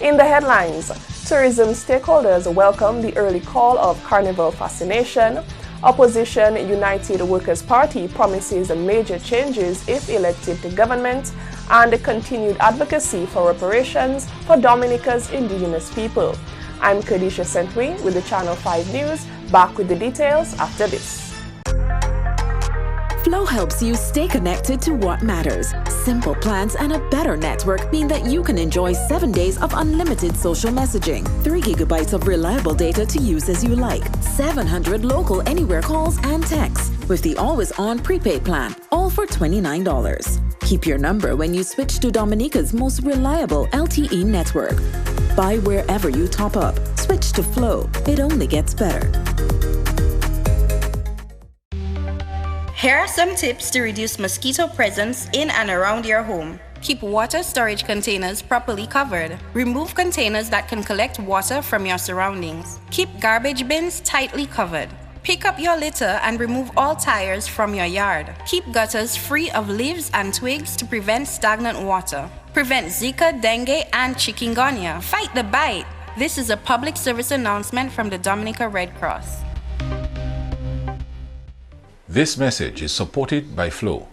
In the headlines, tourism stakeholders welcome the early call of Carnival fascination. Opposition United Workers' Party promises major changes if elected to government, and continued advocacy for reparations for Dominica's indigenous people. I'm Kadisha Sentwe with the Channel 5 News, back with the details after this. Flow helps you stay connected to what matters. Simple plans and a better network mean that you can enjoy 7 days of unlimited social messaging, 3 gigabytes of reliable data to use as you like, 700 local anywhere calls and texts, with the always-on prepaid plan, all for $29. Keep your number when you switch to Dominica's most reliable LTE network. Buy wherever you top up. Switch to Flow. It only gets better. Here are some tips to reduce mosquito presence in and around your home. Keep water storage containers properly covered. Remove containers that can collect water from your surroundings. Keep garbage bins tightly covered. Pick up your litter and remove all tires from your yard. Keep gutters free of leaves and twigs to prevent stagnant water. Prevent Zika, dengue, and chikungunya. Fight the bite. This is a public service announcement from the Dominica Red Cross. This message is supported by Flow.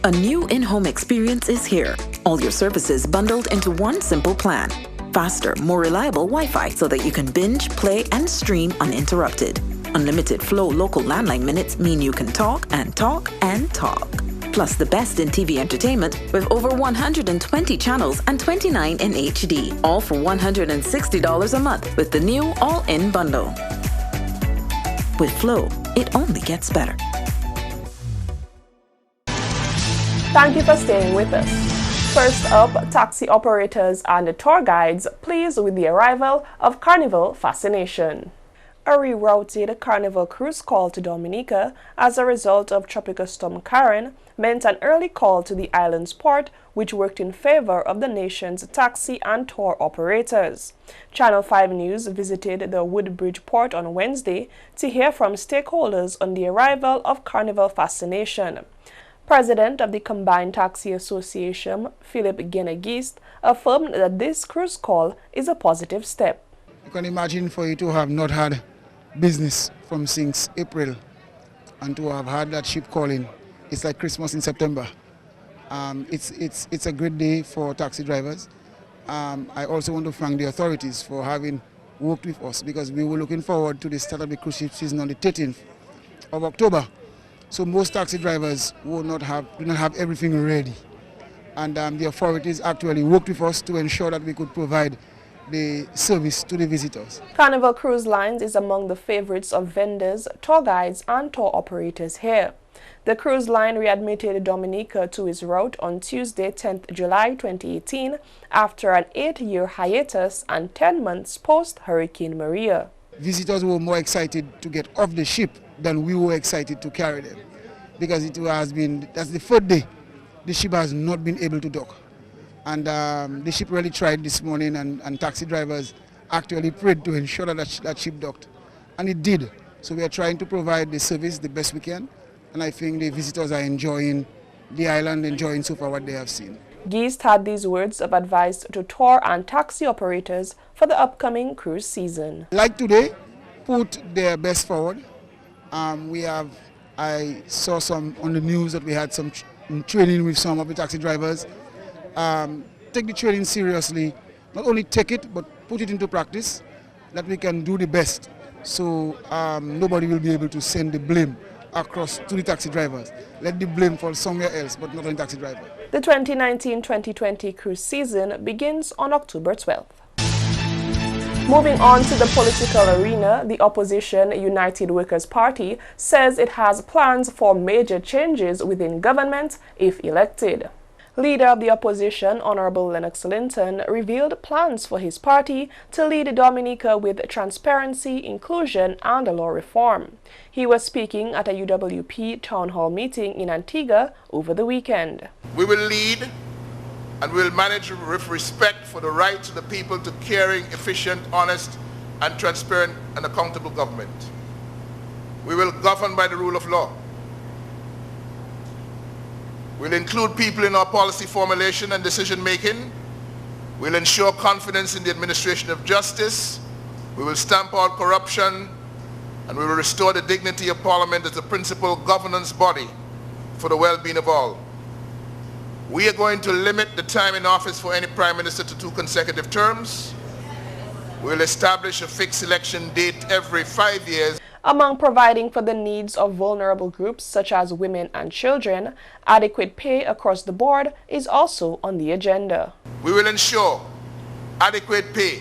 A new in-home experience is here. All your services bundled into one simple plan. Faster, more reliable Wi-Fi so that you can binge, play, and stream uninterrupted. Unlimited Flow local landline minutes mean you can talk and talk and talk. Plus the best in TV entertainment with over 120 channels and 29 in HD. All for $160 a month with the new all-in bundle. With Flow, it only gets better. Thank you for staying with us. First up, taxi operators and tour guides pleased with the arrival of Carnival fascination. A rerouted Carnival cruise call to Dominica as a result of Tropical Storm Karen meant an early call to the island's port, which worked in favor of the nation's taxi and tour operators. Channel 5 News visited the Woodbridge port on Wednesday to hear from stakeholders on the arrival of Carnival fascination. President of the Combined Taxi Association, Philip Genegist, affirmed that this cruise call is a positive step. You can imagine for you to have not had business from since April and to have had that ship calling. It's like Christmas in September. It's a great day for taxi drivers. I also want to thank the authorities for having worked with us, because we were looking forward to the start of the cruise ship season on the 13th of October. So most taxi drivers do not have everything ready. And the authorities actually worked with us to ensure that we could provide the service to the visitors. Carnival Cruise Lines is among the favorites of vendors, tour guides, and tour operators here. The cruise line readmitted Dominica to its route on Tuesday, 10th July 2018, after an 8-year hiatus and 10 months post-Hurricane Maria. Visitors were more excited to get off the ship than we were excited to carry them, because that's the 3rd day the ship has not been able to dock. And the ship really tried this morning, and taxi drivers actually prayed to ensure that ship docked. And it did. So we are trying to provide the service the best we can, and I think the visitors are enjoying the island, enjoying so far what they have seen. Geist had these words of advice to tour and taxi operators for the upcoming cruise season. Like today, put their best forward. I saw some on the news that we had some training with some of the taxi drivers. Take the training seriously. Not only take it, but put it into practice, that we can do the best. So nobody will be able to send the blame across to the taxi drivers. Let the blame fall somewhere else, but not on the taxi driver. The 2019-2020 cruise season begins on October 12th. Moving on to the political arena, the opposition United Workers' Party says it has plans for major changes within government if elected. Leader of the opposition, Honorable Lennox Linton, revealed plans for his party to lead Dominica with transparency, inclusion, and law reform. He was speaking at a UWP town hall meeting in Antigua over the weekend. We will lead and we will manage with respect for the rights of the people to caring, efficient, honest, and transparent and accountable government. We will govern by the rule of law. We'll include people in our policy formulation and decision making. We'll ensure confidence in the administration of justice. We will stamp out corruption, and we will restore the dignity of Parliament as the principal governance body for the well-being of all. We are going to limit the time in office for any Prime Minister to 2 consecutive terms. We'll establish a fixed election date every 5 years. Among providing for the needs of vulnerable groups such as women and children, adequate pay across the board is also on the agenda. We will ensure adequate pay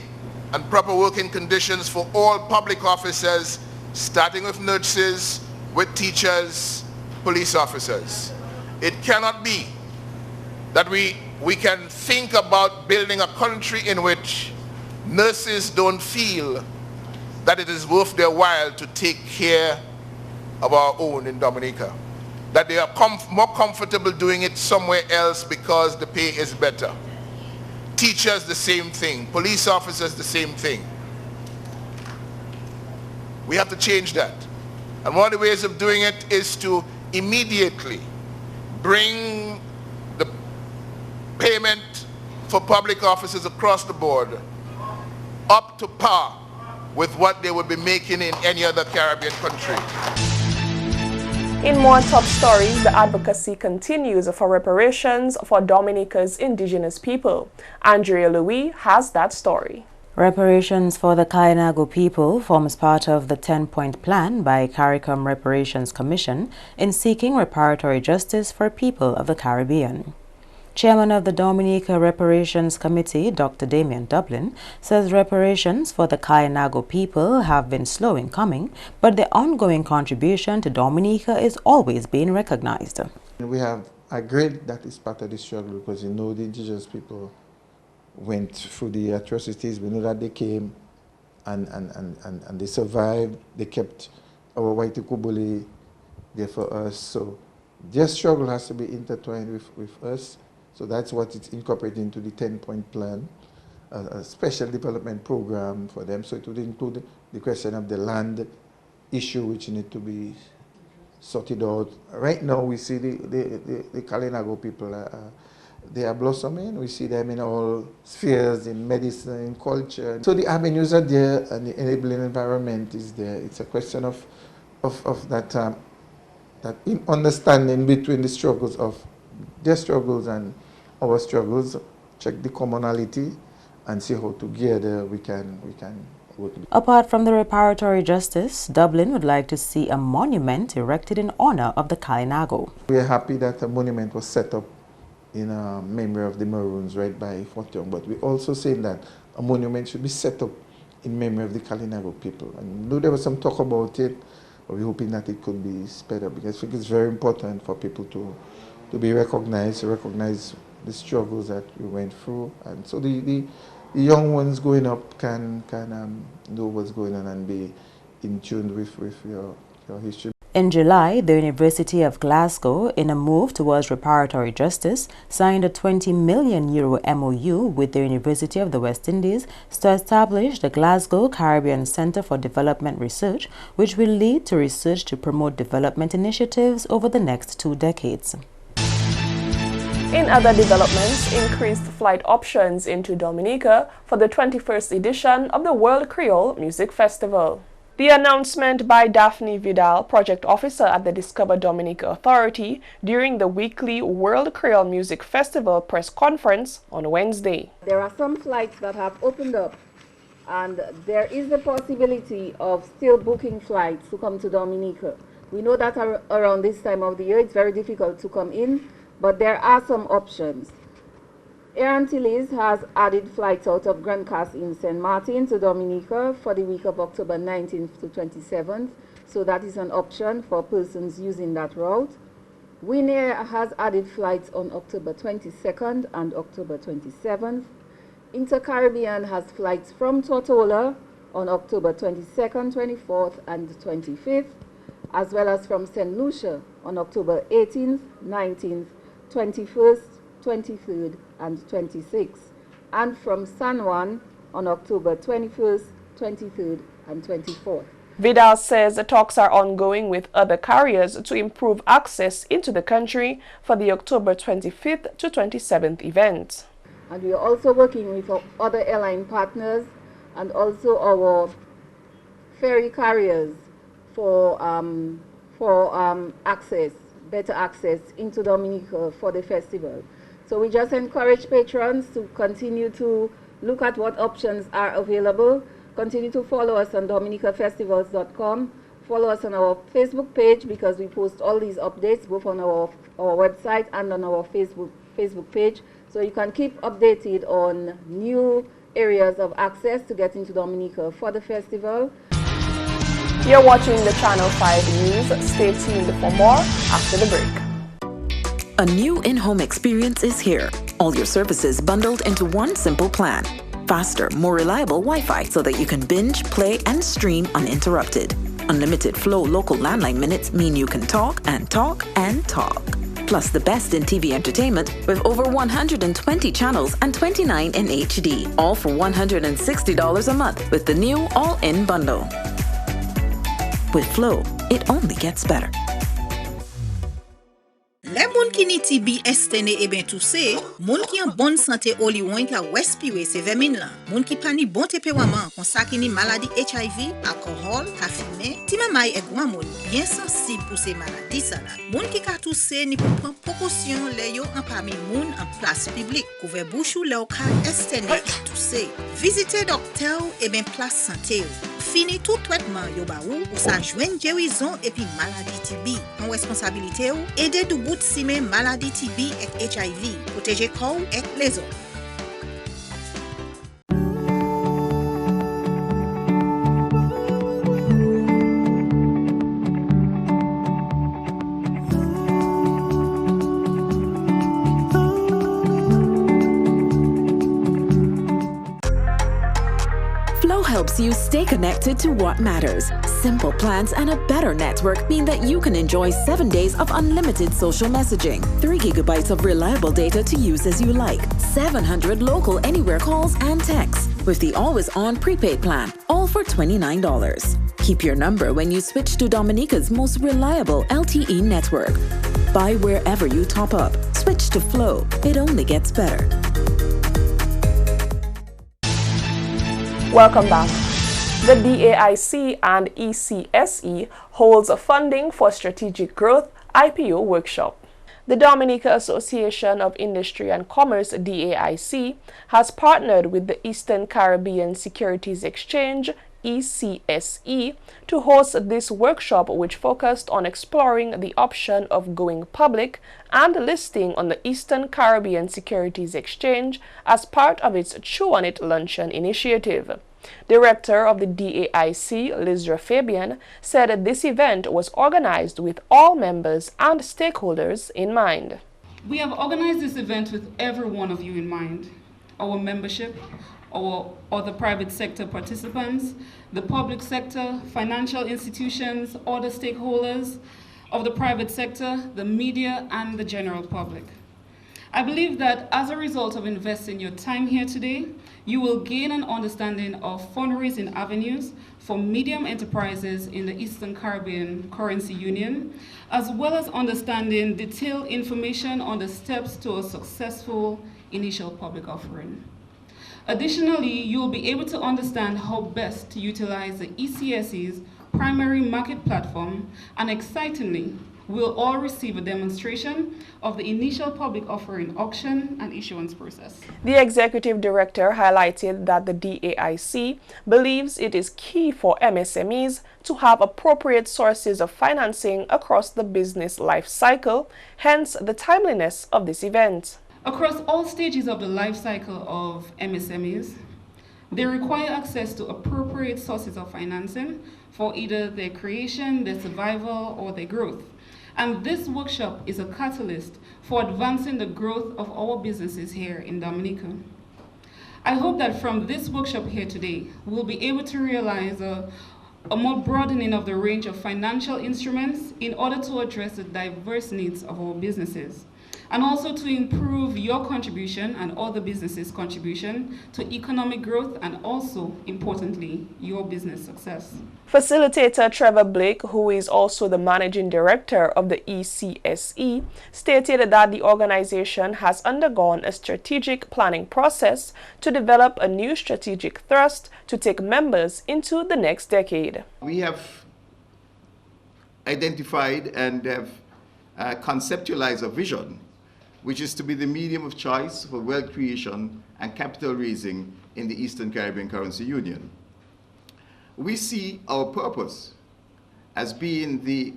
and proper working conditions for all public officers, starting with nurses, with teachers, police officers. It cannot be that we can think about building a country in which nurses don't feel that it is worth their while to take care of our own in Dominica. That they are more comfortable doing it somewhere else because the pay is better. Teachers, the same thing. Police officers, the same thing. We have to change that. And one of the ways of doing it is to immediately bring the payment for public officers across the board up to par with what they would be making in any other Caribbean country. In more top stories, the advocacy continues for reparations for Dominica's indigenous people. Andrea Louis has that story. Reparations for the Kainago people forms part of the 10-point plan by CARICOM Reparations Commission in seeking reparatory justice for people of the Caribbean. Chairman of the Dominica Reparations Committee, Dr. Damian Dublin, says reparations for the Kainago people have been slow in coming, but their ongoing contribution to Dominica is always being recognized. We have agreed that it's part of the struggle because you know the indigenous people went through the atrocities. We know that they came and they survived. They kept our white Kubuli there for us. So their struggle has to be intertwined with us. So that's what it's incorporated into the 10-point plan, a special development program for them. So it would include the question of the land issue, which need to be sorted out. Right now, we see the Kalinago people, they are blossoming. We see them in all spheres, in medicine, in culture. So the avenues are there, and the enabling environment is there. It's a question of that understanding between the struggles of their struggles and our struggles, check the commonality, and see how together we can work. Apart from the reparatory justice, Dublin would like to see a monument erected in honor of the Kainago. We are happy that a monument was set up in memory of the Maroons right by Fort Young, but we also saying that a monument should be set up in memory of the Kalinago people. And though there was some talk about it, but we're hoping that it could be sped up, because I think it's very important for people to be recognized, to recognize the struggles that we went through, and so the young ones growing up can know what's going on and be in tune with your history. In July, the University of Glasgow, in a move towards reparatory justice, signed a €20 million MOU with the University of the West Indies to establish the Glasgow Caribbean Centre for Development Research, which will lead to research to promote development initiatives over the next 2 decades. In other developments, increased flight options into Dominica for the 21st edition of the World Creole Music Festival. The announcement by Daphne Vidal, project officer at the Discover Dominica Authority, during the weekly World Creole Music Festival press conference on Wednesday. There are some flights that have opened up, and there is the possibility of still booking flights to come to Dominica. We know that around this time of the year it's very difficult to come in, but there are some options. Air Antilles has added flights out of Grand Casse in St. Martin to Dominica for the week of October 19th to 27th. So that is an option for persons using that route. Win Air has added flights on October 22nd and October 27th. Inter-Caribbean has flights from Tortola on October 22nd, 24th, and 25th, as well as from St. Lucia on October 18th, 19th, 21st, 23rd, and 26th, and from San Juan on October 21st, 23rd, and 24th. Vidal says the talks are ongoing with other carriers to improve access into the country for the October 25th to 27th event. And we are also working with our other airline partners and also our ferry carriers for access, better access into Dominica for the festival. So we just encourage patrons to continue to look at what options are available. Continue to follow us on dominicafestivals.com. Follow us on our Facebook page because we post all these updates both on our website and on our Facebook page. So you can keep updated on new areas of access to get into Dominica for the festival. You're watching the Channel 5 News. Stay tuned for more after the break. A new in-home experience is here. All your services bundled into one simple plan. Faster, more reliable Wi-Fi so that you can binge, play, and stream uninterrupted. Unlimited Flow local landline minutes mean you can talk and talk and talk. Plus the best in TV entertainment with over 120 channels and 29 in HD. All for $160 a month with the new all-in bundle. With Flow, it only gets better. Les moun ki ni TB estene e ben tousse, moun ki en bonne santé oli wan ka respire se vermine la. Moun ki pa ni bon tepewaman kon sa ki ni maladie HIV, alcool, ka fime, ti mamay e gwan moun bien sensible pour ces maladies sa la. Moun ki ka tousse ni pou pran précaution le yo en parmi moun en place publique. Couvre bouche ou le ka estene e tousse. Visite docteur e ben place santé ou. Fini tout traitement yo ba ou sa joine guérison et puis maladie TB. En responsabilité ou aider du bout si men maladie TB et HIV. Protéger corps et les autres. Helps you stay connected to what matters. Simple plans and a better network mean that you can enjoy 7 days of unlimited social messaging, 3 gigabytes of reliable data to use as you like, 700 local anywhere calls and texts, with the always-on prepaid plan, all for $29. Keep your number when you switch to Dominica's most reliable LTE network. Buy wherever you top up. Switch to Flow. It only gets better. Welcome back. The DAIC and ECSE holds funding for Strategic Growth IPO Workshop. The Dominica Association of Industry and Commerce, DAIC, has partnered with the Eastern Caribbean Securities Exchange, ECSE, to host this workshop, which focused on exploring the option of going public and listing on the Eastern Caribbean Securities Exchange as part of its Chew on It luncheon initiative. Director of the DAIC, Lizra Fabian, said this event was organized with all members and stakeholders in mind. We have organized this event with every one of you in mind. Our membership, our other private sector participants, the public sector, financial institutions, other stakeholders of the private sector, the media, and the general public. I believe that as a result of investing your time here today, you will gain an understanding of fundraising avenues for medium enterprises in the Eastern Caribbean Currency Union, as well as understanding detailed information on the steps to a successful initial public offering. Additionally, you will be able to understand how best to utilize the ECSE's primary market platform, and excitingly, we'll all receive a demonstration of the initial public offering auction and issuance process. The executive director highlighted that the DAIC believes it is key for MSMEs to have appropriate sources of financing across the business life cycle, hence the timeliness of this event. Across all stages of the life cycle of MSMEs, they require access to appropriate sources of financing for either their creation, their survival, or their growth. And this workshop is a catalyst for advancing the growth of our businesses here in Dominica. I hope that from this workshop here today, we'll be able to realize a more broadening of the range of financial instruments in order to address the diverse needs of our businesses, and also to improve your contribution and other businesses' contribution to economic growth and also, importantly, your business success. Facilitator Trevor Blake, who is also the managing director of the ECSE, stated that the organization has undergone a strategic planning process to develop a new strategic thrust to take members into the next decade. We have identified and have conceptualized a vision, which is to be the medium of choice for wealth creation and capital raising in the Eastern Caribbean Currency Union. We see our purpose as being the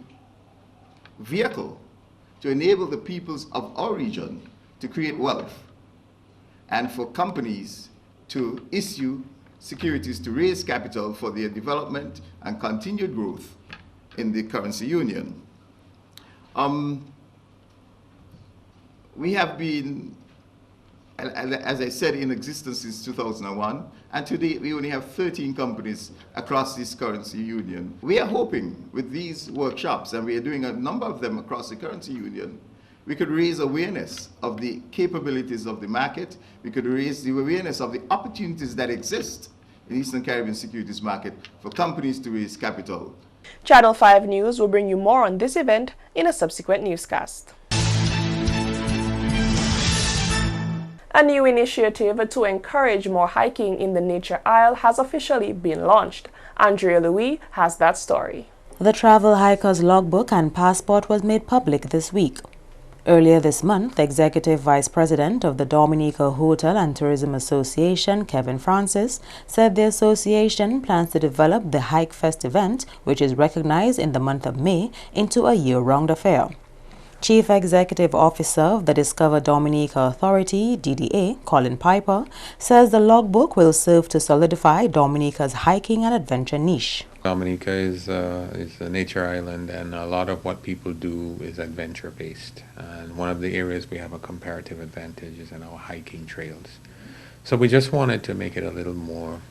vehicle to enable the peoples of our region to create wealth and for companies to issue securities to raise capital for their development and continued growth in the currency union. We have been, as I said, in existence since 2001, and today we only have 13 companies across this currency union. We are hoping with these workshops, and we are doing a number of them across the currency union, we could raise awareness of the capabilities of the market, we could raise the awareness of the opportunities that exist in the Eastern Caribbean securities market for companies to raise capital. Channel 5 News will bring you more on this event in a subsequent newscast. A new initiative to encourage more hiking in the Nature Isle has officially been launched. Andrea Louis has that story. The travel hiker's logbook and passport was made public this week. Earlier this month, Executive Vice President of the Dominica Hotel and Tourism Association, Kevin Francis, said the association plans to develop the Hike Fest event, which is recognized in the month of May, into a year-round affair. Chief Executive Officer of the Discover Dominica Authority, DDA, Colin Piper, says the logbook will serve to solidify Dominica's hiking and adventure niche. Dominica is a nature island, and a lot of what people do is adventure-based. And one of the areas we have a comparative advantage is in our hiking trails. So we just wanted to make it a little more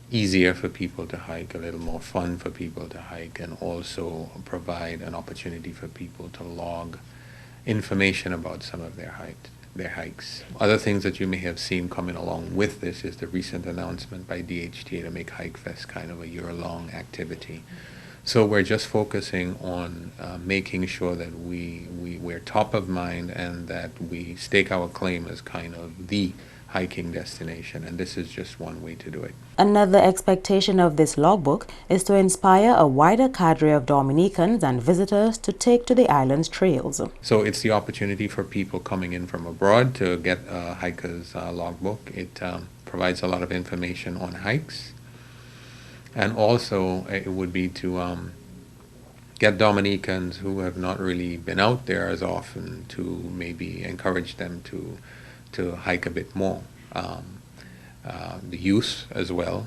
easier for people to hike, a little more fun for people to hike, and also provide an opportunity for people to log information about some of their hikes. Other things that you may have seen coming along with this is the recent announcement by DHTA to make Hike Fest kind of a year-long activity. So we're just focusing on making sure that we're top of mind and that we stake our claim as kind of the hiking destination, and this is just one way to do it. Another expectation of this logbook is to inspire a wider cadre of Dominicans and visitors to take to the island's trails. So it's the opportunity for people coming in from abroad to get a hiker's logbook. It provides a lot of information on hikes, and also it would be to get Dominicans who have not really been out there as often to maybe encourage them to hike a bit more. The youth as well,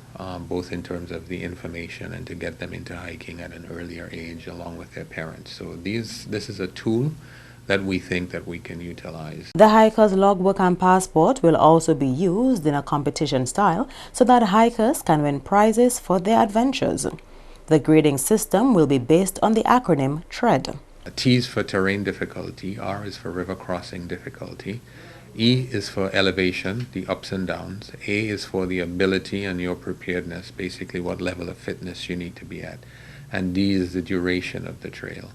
both in terms of the information and to get them into hiking at an earlier age along with their parents. So this is a tool that we think that we can utilize. The hiker's logbook and passport will also be used in a competition style so that hikers can win prizes for their adventures. The grading system will be based on the acronym TREAD. T is for terrain difficulty, R is for river crossing difficulty, E is for elevation, the ups and downs, A is for the ability and your preparedness, basically what level of fitness you need to be at, and D is the duration of the trail.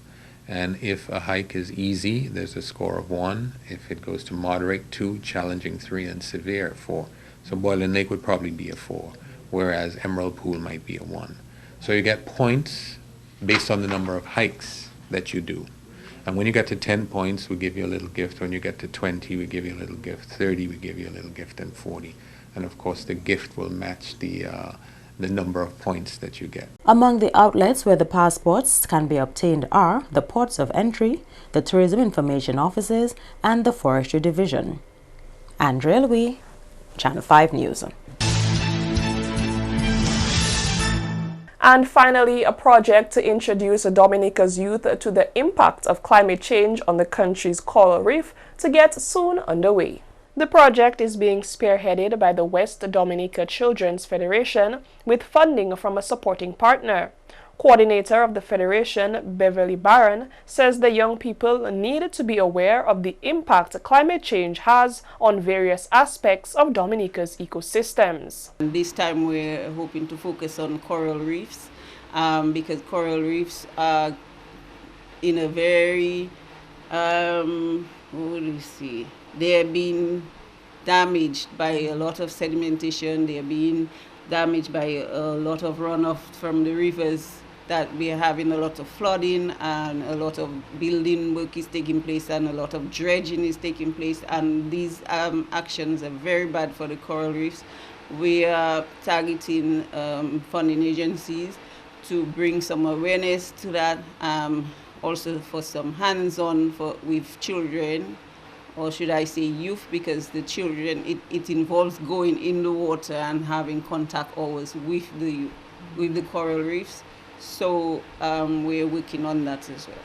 And if a hike is easy, there's a score of 1. If it goes to moderate, 2, challenging 3, and severe 4. So Boiling Lake would probably be a 4, whereas Emerald Pool might be a 1. So you get points based on the number of hikes that you do. And when you get to 10 points, we give you a little gift. When you get to 20, we give you a little gift. 30, we give you a little gift, and 40. And of course, the gift will match the number of points that you get. Among the outlets where the passports can be obtained are the ports of entry, the tourism information offices, and the forestry division. Andrea Louis, Channel 5 News. And finally, a project to introduce Dominica's youth to the impact of climate change on the country's coral reef to get soon underway. The project is being spearheaded by the West Dominica Children's Federation with funding from a supporting partner. Coordinator of the Federation, Beverly Barron, says the young people need to be aware of the impact climate change has on various aspects of Dominica's ecosystems. This time we're hoping to focus on coral reefs because coral reefs are in a very, they're being damaged by a lot of sedimentation, they're being damaged by a lot of runoff from the rivers, that we are having a lot of flooding and a lot of building work is taking place and a lot of dredging is taking place, and these actions are very bad for the coral reefs. We are targeting funding agencies to bring some awareness to that, also for some hands-on with children, or should I say youth, because the children, it involves going in the water and having contact always with the coral reefs. So we're working on that as well.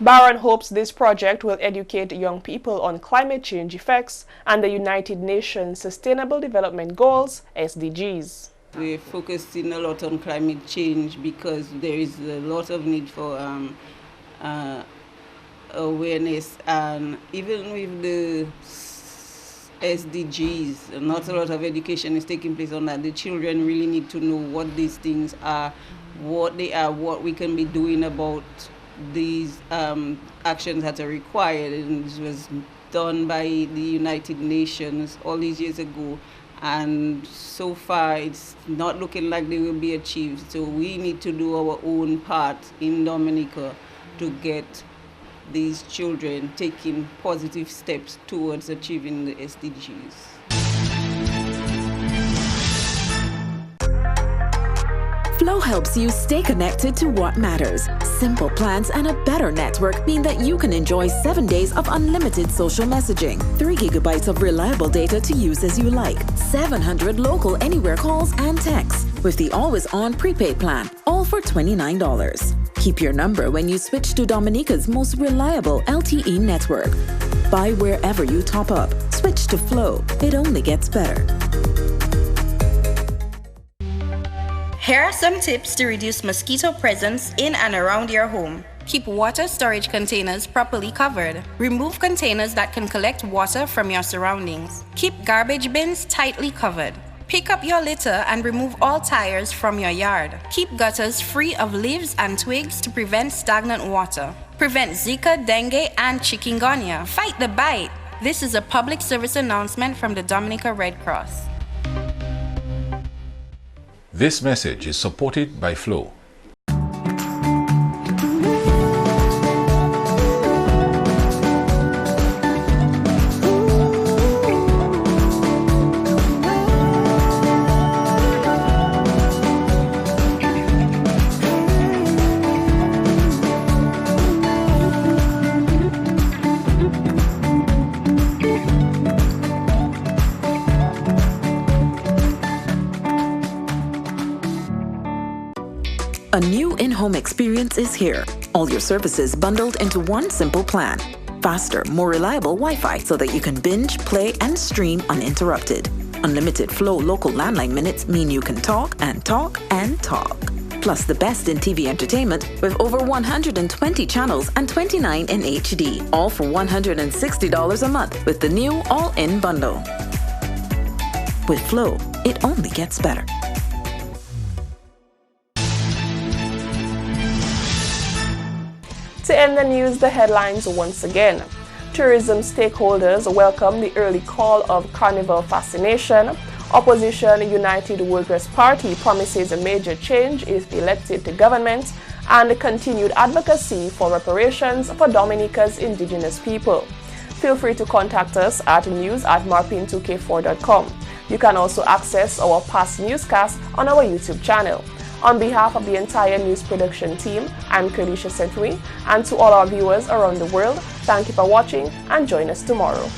Barron hopes this project will educate young people on climate change effects and the United Nations Sustainable Development Goals, SDGs. We're focusing a lot on climate change because there is a lot of need for awareness, and even with the SDGs, not a lot of education is taking place on that. The children really need to know what these things are, what they are, what we can be doing about these actions that are required. And this was done by the United Nations all these years ago, and so far it's not looking like they will be achieved. So we need to do our own part in Dominica to get these children taking positive steps towards achieving the SDGs. Flow helps you stay connected to what matters. Simple plans and a better network mean that you can enjoy 7 days of unlimited social messaging, 3 gigabytes of reliable data to use as you like, 700 local anywhere calls and texts, with the always-on prepaid plan, all for $29. Keep your number when you switch to Dominica's most reliable LTE network. Buy wherever you top up. Switch to Flow. It only gets better. Here are some tips to reduce mosquito presence in and around your home. Keep water storage containers properly covered. Remove containers that can collect water from your surroundings. Keep garbage bins tightly covered. Pick up your litter and remove all tires from your yard. Keep gutters free of leaves and twigs to prevent stagnant water. Prevent Zika, dengue, and chikungunya. Fight the bite. This is a public service announcement from the Dominica Red Cross. This message is supported by Flow. A new in-home experience is here. All your services bundled into one simple plan. Faster, more reliable Wi-Fi so that you can binge, play, and stream uninterrupted. Unlimited Flow local landline minutes mean you can talk and talk and talk. Plus the best in TV entertainment with over 120 channels and 29 in HD. All for $160 a month with the new all-in bundle. With Flow, it only gets better. To end the news, the headlines once again. Tourism stakeholders welcome the early call of Carnival fascination. Opposition United Workers' Party promises a major change if elected to government, and continued advocacy for reparations for Dominica's indigenous people. Feel free to contact us at news@marpin2k4.com. You can also access our past newscasts on our YouTube channel. On behalf of the entire news production team, I'm Kalisha Setui, and to all our viewers around the world, thank you for watching and join us tomorrow.